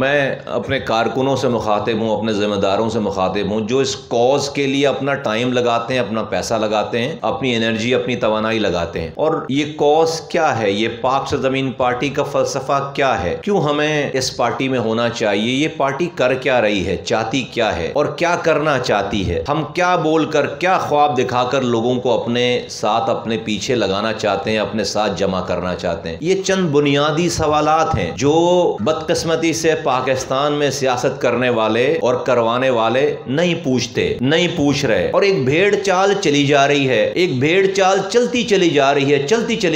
میں اپنے کارکنوں سے مخاطب ہوں، اپنے ذمہ داروں سے مخاطب ہوں جو اس کاز کے لیے اپنا ٹائم لگاتے ہیں، اپنا پیسہ لگاتے ہیں، اپنی انرجی، اپنی توانائی لگاتے ہیں۔ اور یہ کاز کیا ہے؟ یہ پاک سرزمین پارٹی کا فلسفہ کیا ہے؟ کیوں ہمیں اس پارٹی میں ہونا چاہیے؟ یہ پارٹی کر کیا رہی ہے؟ چاہتی کیا ہے؟ اور کیا کرنا چاہتی ہے؟ ہم کیا بول کر، کیا خواب دکھا کر لوگوں کو اپنے ساتھ، اپنے پیچھے لگانا چاہتے ہیں، اپنے ساتھ جمع کرنا چاہتے ہیں؟ یہ چند بنیادی سوالات ہیں جو بدقسمتی سے پاکستان میں سیاست کرنے والے اور کروانے والے نہیں پوچھ رہے، اور ایک بھیڑ چال چلی جا رہی ہے، ایک بھیڑ چال چلتی چلی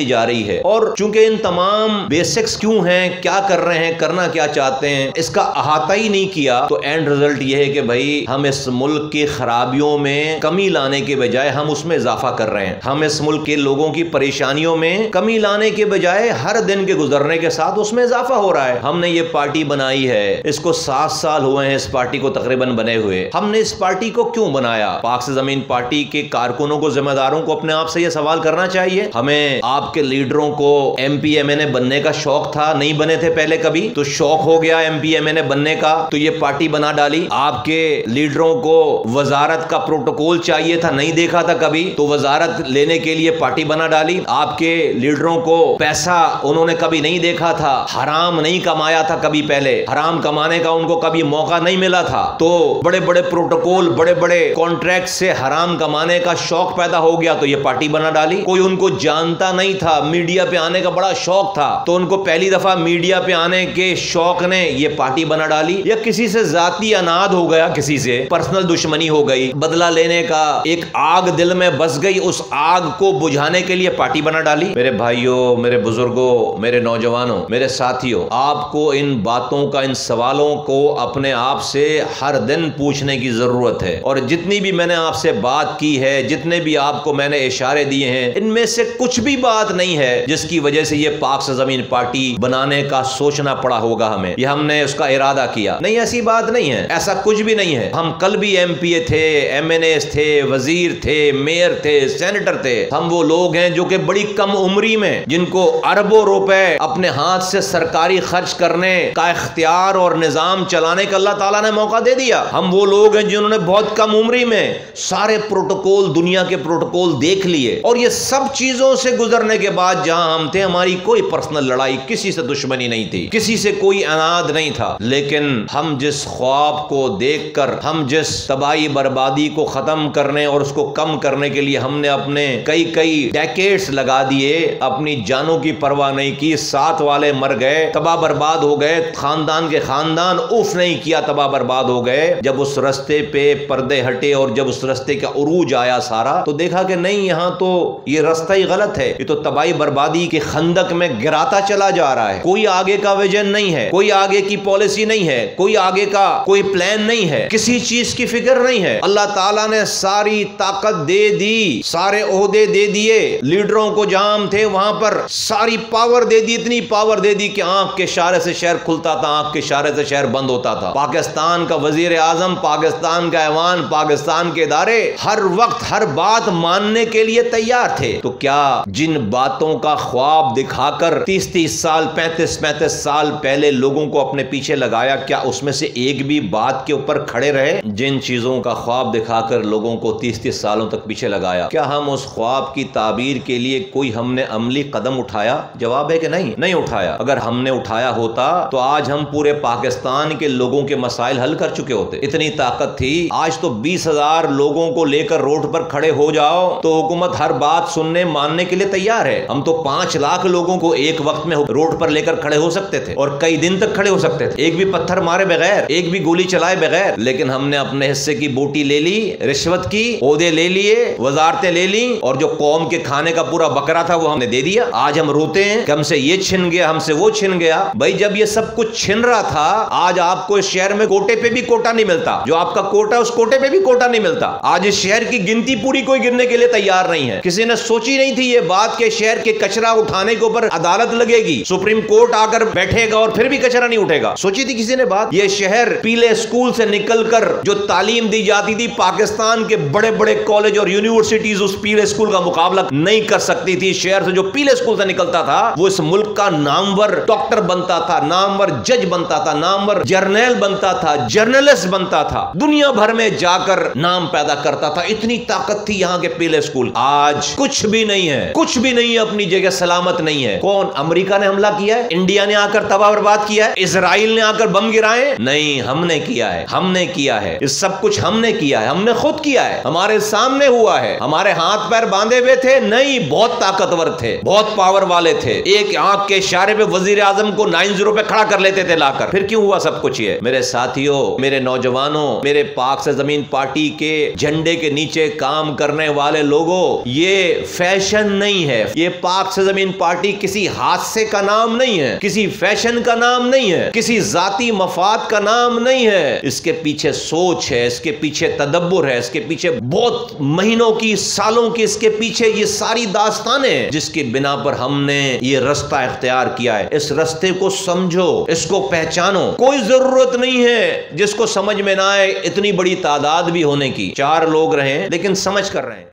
جا رہی ہے۔ اور چونکہ ان تمام بیسکس کیوں ہیں، کیا کر رہے ہیں، کرنا کیا چاہتے ہیں، اس کا احاطہ ہی نہیں کیا، تو اینڈ رزلٹ یہ ہے کہ بھائی ہم اس ملک کی خرابیوں میں کمی لانے کے بجائے ہم اس میں اضافہ کر رہے ہیں۔ ہم اس ملک کے لوگوں کی پریشانیوں میں کمی لانے کے بجائے ہر دن کے گزرنے کے ساتھ اس میں اضافہ ہو رہا ہے۔ ہم نے یہ پارٹی بنائی ہے، اس کو 7 سال ہوئے ہیں اس پارٹی کو تقریباً بنے ہوئے۔ ہم نے اس پارٹی کو کیوں بنایا؟ پاک سے زمین پارٹی کے کارکنوں کو، ذمہ داروں کو اپنے آپ سے یہ سوال کرنا چاہیے۔ ہمیں آپ کے لیڈروں کو ایم پی ایم این اے بننے کا شوق تھا، نہیں بنے تھے پہلے کبھی، تو شوق ہو گیا ایم پی ایم این اے بننے کا تو یہ پارٹی بنا ڈالی۔ آپ کے لیڈروں کو وزارت کا پروٹوکول چاہیے تھا، نہیں دیکھا تھا کبھی، تو وزارت لینے کے لیے پارٹی بنا ڈالی۔ آپ کے لیڈروں کو پیسہ انہوں نے کبھی نہیں دیکھا تھا، حرام نہیں کمایا تھا کبھی، پہلے حرام کمانے کا ان کو کبھی موقع نہیں ملا تھا، تو بڑے بڑے پروٹوکول، بڑے بڑے کانٹریکٹ سے حرام کمانے کا شوق پیدا ہو گیا تو یہ پارٹی بنا ڈالی۔ کوئی ان کو جانتا نہیں تھا، میڈیا پہ آنے کا بڑا شوق تھا تو ان کو پہلی دفعہ میڈیا پہ آنے کے شوق نے یہ پارٹی بنا ڈالی۔ یا کسی سے ذاتی اناد ہو گیا، کسی سے پرسنل دشمنی ہو گئی، بدلہ لینے کا ایک آگ دل میں بس گئی، اس آگ کو بجھانے کے لیے پارٹی بنا ڈالی۔ میرے بھائیوں، میرے بزرگوں، میرے نوجوانوں، میرے ساتھیوں، آپ کو ان باتوں کا، ان سوالوں کو اپنے آپ سے ہر دن پوچھنے کی ضرورت ہے۔ اور جتنی بھی میں نے آپ سے بات کی ہے، جتنے بھی آپ کو میں نے اشارے دیے ہیں، ان میں سے کچھ بھی بات نہیں ہے جس کی وجہ سے یہ پاک سے زمین پارٹی بنانے کا سوچنا پڑا ہوگا ہمیں، یہ ہم نے اس کا ارادہ کیا نہیں، ایسی بات نہیں ہے، ایسا کچھ بھی نہیں ہے۔ ہم کل بھی ایم پی اے تھے، ایم این اے تھے، وزیر تھے، میئر تھے، سینیٹر تھے۔ ہم وہ لوگ ہیں جو کہ بڑی کم عمری میں، جن کو اربوں روپے اپنے ہاتھ سے سرکاری خرچ کرنے کا اختیار اور نظام چلانے کا اللہ تعالیٰ نے موقع دے دیا۔ ہم وہ لوگ ہیں جنہوں نے بہت کم عمری میں سارے پروٹوکول، دنیا کے پروٹوکول دیکھ لیے، اور یہ سب چیزوں سے گزرنے کے بعد جہاں ہم تھے، ہماری کوئی پرسنل لڑائی، کسی سے دشمنی نہیں تھی، کسی سے کوئی اناد نہیں تھا، لیکن ہم جس خواب کو دیکھ کر، ہم جس تباہی بربادی کو ختم کرنے اور اس کو کم کرنے کے لیے ہم نے اپنے کئی ڈیکیڈز لگا دیے، اپنی جانوں کی پرواہ نہیں کی، ساتھ والے مر گئے، تباہ برباد ہو گئے، خاندان کے خاندان اوف نہیں کیا، تباہ برباد ہو گئے۔ جب اس رستے پہ پردے ہٹے اور جب اس رستے کا عروج آیا سارا، تو دیکھا کہ نہیں، یہاں تو یہ رستہ ہی غلط ہے، یہ تو تباہی بربادی کے خندق میں گراتا چلا جا رہا ہے۔ کوئی آگے کا ویژن نہیں ہے، کوئی آگے کی پالیسی نہیں ہے، کوئی آگے کا کوئی پلان نہیں ہے، کسی چیز کی فکر نہیں ہے۔ اللہ تعالیٰ نے ساری طاقت دے دی، سارے عہدے دے دیے، لیڈروں کو جہاں ہم تھے وہاں پر ساری پاور دے دی، اتنی پاور دے دی کہ آنکھ کے اشارے سے شہر کھلتا تھا، آنکھ کے اشارے سے شہر بند ہوتا تھا۔ پاکستان کا وزیر اعظم، پاکستان کا ایوان، پاکستان کے ادارے ہر وقت ہر بات ماننے کے لیے تیار تھے۔ تو کیا جن باتوں کا خواب دکھا کر 30 سال، 35 سال پہلے لوگوں کو اپنے پیچھے لگایا، کیا اس میں سے ایک بھی بات کے اوپر کھڑے رہے؟ جن چیزوں کا خواب دکھا کر لوگوں کو 30 سالوں تک پیچھے لگایا، کیا ہم اس خواب کی تعبیر کے لیے کوئی ہم نے عملی قدم اٹھایا؟ جواب ہے کہ نہیں اٹھایا۔ اگر ہم نے اٹھایا ہوتا تو آج ہم پورے پاکستان کے لوگوں کے مسائل حل کر چکے ہوتے، اتنی طاقت تھی۔ آج تو 20,000 لوگوں کو لے کر روڈ پر کھڑے ہو جاؤ تو حکومت ہر بات سننے، ماننے کے لیے تیار ہے۔ ہم تو 5 لاکھ لوگوں کو ایک وقت میں روڈ پر لے کر کھڑے ہو سکتے تھے، اور کئی دن تک کھڑے ہو سکتے تھے، ایک بھی پتھر مارے بغیر، ایک بھی گولی چلائے بغیر، لیکن ہم نے اپنے حصے کی بوٹی لے لی، رشوت کی، عہدے لے لیے، وزارتیں لے لی، اور جو قوم کے کھانے کا پورا بکرا تھا وہ ہم نے دے دیا۔ آج ہم روتے ہیں کہ ہم سے یہ چھن گیا، ہم سے وہ چھن گیا۔ بھائی جب یہ سب کچھ چھن رہا تھا، آج آپ کو اس شہر میں کوٹے پہ بھی کوٹا نہیں ملتا، جو آپ کا کوٹا اس کوٹے پہ بھی کوٹا نہیں ملتا۔ آج اس شہر کی گنتی پوری کوئی گرنے کے لیے تیار نہیں ہے۔ کسی نے سوچی نہیں تھی یہ بات کہ شہر کے کچرا اٹھانے کے اوپر عدالت لگے گی، سپریم کورٹ آ کر بیٹھے گا اور پھر بھی کچرا نہیں اٹھے گا؟ سوچی تھی کسی نے بات؟ یہ شہر پیلے اسکول سے نکل کر جو تعلیم دی جاتی تھی، پاکستان کے بڑے بڑے کالج اور یونیورسٹیز اس پیلے اسکول کا مقابلہ نہیں کر سکتی تھی۔ شہر سے جو پیلے اسکول سے نکلتا تھا وہ اس ملک کا نامور ڈاکٹر بنتا تھا، نامور جج بنتا تھا, نامور جرنیل بنتا تھا, جرنلسٹ بنتا تھا, دنیا بھر میں جا کر نام پیدا کرتا تھا. اتنی طاقت تھی یہاں کے پیلے اسکول. آج کچھ بھی نہیں ہے, کچھ بھی نہیں ہے, اپنی جگہ سلامت نہیں ہے. کون؟ امریکہ نے حملہ کیا ہے, انڈیا نے آ کر تباہ برباد کیا ہے, اسرائیل نے آ کر بم گرائے؟ نہیں, ہم نے کیا ہے, ہم نے کیا ہے. یہ سب کچھ ہم نے کیا ہے, ہم نے خود کیا ہے, ہمارے سامنے ہوا ہے. ہمارے ہاتھ پیر باندھے ہوئے تھے؟ نہیں, بہت طاقتور تھے, بہت پاور والے تھے. ایک آنکھ کے اشارے پہ وزیر اعظم کو 9-0 پہ کھڑا کر لیتے تھے لا کر. پھر کیوں ہوا سب کچھ یہ؟ میرے ساتھیوں, میرے نوجوانوں, میرے پاک سے زمین پارٹی کے جھنڈے کے نیچے کام کرنے والے لوگوں, یہ فیشن نہیں ہے. یہ پاک سے زمین پارٹی کسی حادثے کا نام نہیں ہے, کسی فیشن کا نام نہیں ہے, کسی ذاتی مفاد کا نام نہیں ہے. اس کے پیچھے سوچ ہے, اس کے پیچھے تدبر ہے, اس کے پیچھے بہت مہینوں کی, سالوں کی, اس کے پیچھے یہ ساری داستانیں جس کی بنا پر ہم نے یہ رستہ اختیار کیا ہے. اس رستے کو سمجھو, اس کو پہچانو. کوئی ضرورت نہیں ہے جس کو سمجھ میں نہ آئے اتنی بڑی تعداد بھی ہونے کی. 4 لوگ رہیں لیکن سمجھ کر رہے ہیں.